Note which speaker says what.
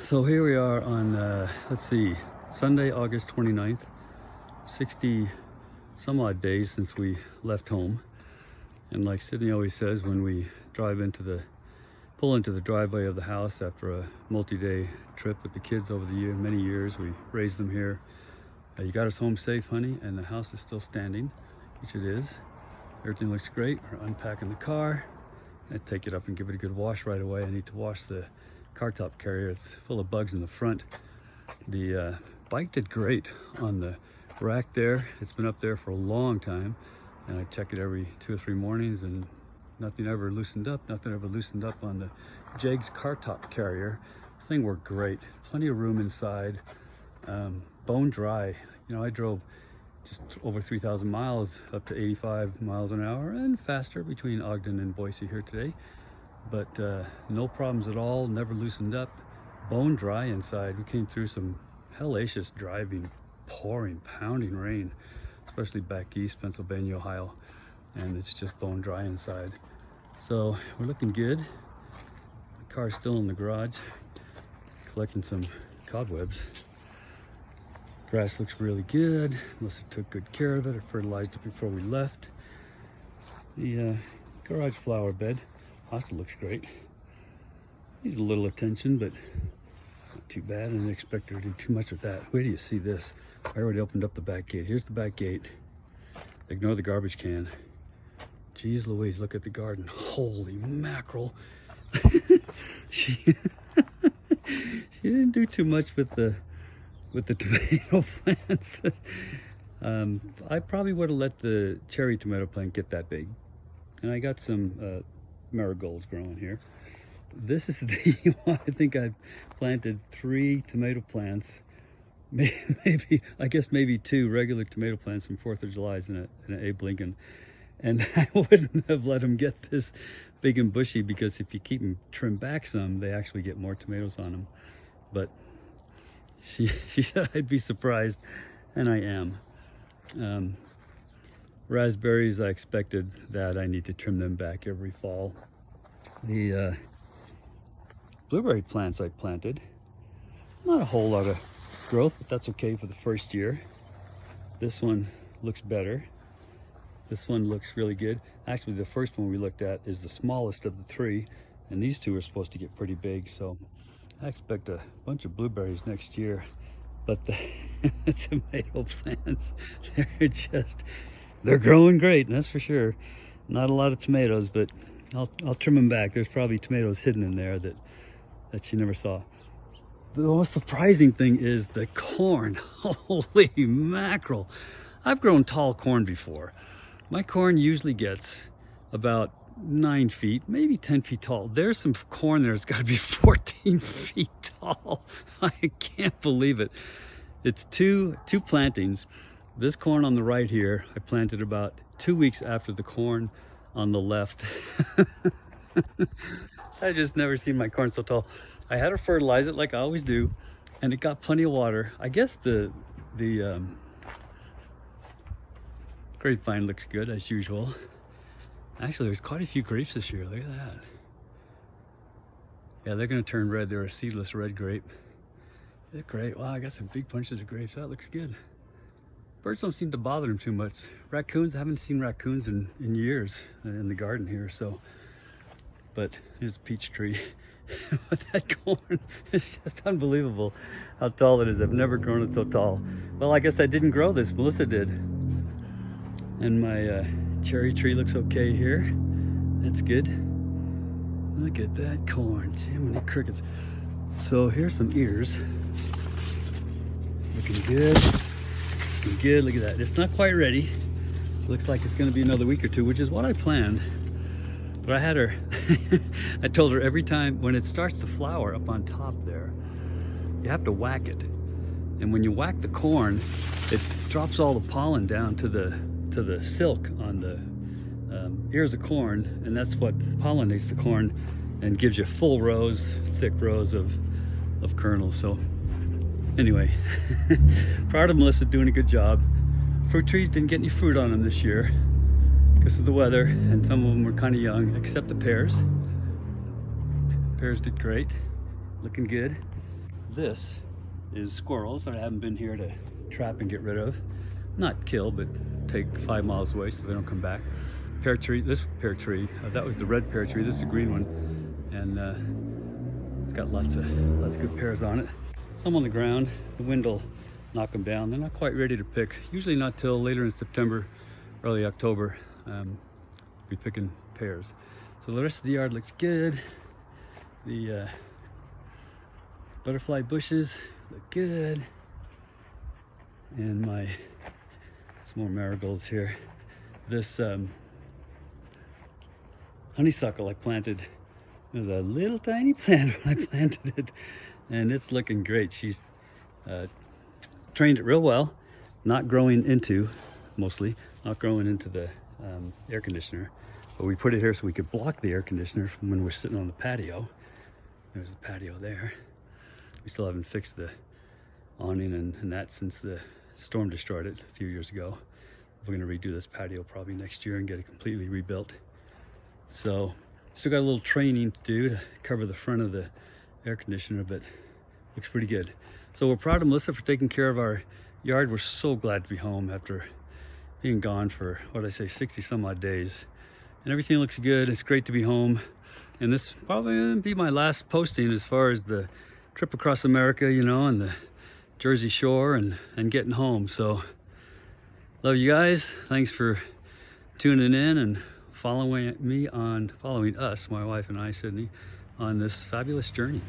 Speaker 1: So here we are on, let's see, Sunday, August 29th, 60 some odd days since we left home. And like Sydney always says, when we pull into the driveway of the house after a multi-day trip with the kids over the many years, we raised them here. You got us home safe, honey, and the house is still standing, which it is. Everything looks great. We're unpacking the car. I take it up and give it a good wash right away. I need to wash the car top carrier. It's full of bugs in the front. The bike did great on the rack there. It's been up there for a long time, and I check it every 2 or 3 mornings, and nothing ever loosened up. Nothing ever loosened up on the Jeggs car top carrier. The thing worked great. Plenty of room inside. Bone dry. You know, I drove just over 3,000 miles, up to 85 miles an hour and faster between Ogden and Boise here today. But no problems at all, never loosened up. Bone dry inside. We came through some hellacious driving, pouring, pounding rain, especially back east, Pennsylvania, Ohio, and it's just bone dry inside. So we're looking good. The car's still in the garage, collecting some cobwebs. Grass looks really good. Melissa took good care of it. I fertilized it before we left. The garage flower bed also looks great. Needs a little attention, but not too bad. I didn't expect her to do too much with that. Wait till you see this. I already opened up the back gate. Here's the back gate. Ignore the garbage can. Jeez Louise, look at the garden. Holy mackerel. She didn't do too much with the tomato plants. I probably would have let the cherry tomato plant get that big. And I got some marigolds growing here. This is the one. I think I've planted 3 tomato plants, maybe I guess maybe 2 regular tomato plants from 4th of July's in an Abe Lincoln. And I wouldn't have let them get this big and bushy, because if you keep them trimmed back some, they actually get more tomatoes on them. But she said I'd be surprised, and I am. Raspberries, I expected that. I need to trim them back every fall. The blueberry plants I planted, not a whole lot of growth, but that's okay for the first year. This one looks better. This one looks really good. Actually, the first one we looked at is the smallest of the 3, and these 2 are supposed to get pretty big, so I expect a bunch of blueberries next year. But the tomato plants, they're growing great, and that's for sure. Not a lot of tomatoes, but I'll trim them back. There's probably tomatoes hidden in there that she never saw. The most surprising thing is the corn. Holy mackerel. I've grown tall corn before. My corn usually gets about 9 feet, maybe 10 feet tall. There's some corn there that's got to be 14 feet tall. I can't believe it. It's two plantings. This corn on the right here, I planted about 2 weeks after the corn on the left. I just never seen my corn so tall. I had to fertilize it like I always do, and it got plenty of water. I guess the grapevine looks good as usual. Actually, there's quite a few grapes this year. Look at that. Yeah, they're going to turn red. They're a seedless red grape. They're great. Wow, I got some big bunches of grapes. That looks good. Birds don't seem to bother them too much. Raccoons, I haven't seen raccoons in years in the garden here, so. But here's a peach tree. With that corn, it's just unbelievable how tall it is. I've never grown it so tall. Well, I guess I didn't grow this. Melissa did. And my cherry tree looks okay here. That's good. Look at that corn. Jiminy crickets. So here's some ears. Looking good. Looking good. Look at that. It's not quite ready. Looks like it's going to be another week or 2, which is what I planned. But I had her, I told her every time when it starts to flower up on top there, you have to whack it. And when you whack the corn, it drops all the pollen down to the silk on the ears of corn, and that's what pollinates the corn and gives you full rows, thick rows of kernels. So anyway, proud of Melissa doing a good job. Fruit trees didn't get any fruit on them this year because of the weather, and some of them were kind of young, except the pears. Pears did great, looking good. this is squirrels that I haven't been here to trap and get rid of. Not kill, but take 5 miles away so they don't come back. Pear tree, this pear tree, that was the red pear tree, this is the green one. And it's got lots of good pears on it. Some on the ground, the wind will knock them down. They're not quite ready to pick. Usually not till later in September, early October, be picking pears. So the rest of the yard looks good. The butterfly bushes look good. And some more marigolds here. This honeysuckle I planted, it was a little tiny plant when I planted it, and it's looking great. She's trained it real well, not growing into the air conditioner, but we put it here so we could block the air conditioner from when we're sitting on the patio. There's the patio there. We still haven't fixed the awning and that since the storm destroyed it a few years ago. We're going to redo this patio probably next year and get it completely rebuilt. So still got a little training to do to cover the front of the air conditioner, but looks pretty good. So we're proud of Melissa for taking care of our yard. We're so glad to be home after being gone for, what did I say, 60 some odd days. And everything looks good. It's great to be home. And this probably going to be my last posting as far as the trip across America, you know, and the Jersey Shore and getting home. So love you guys. Thanks for tuning in and following us, my wife and I, Sydney, on this fabulous journey.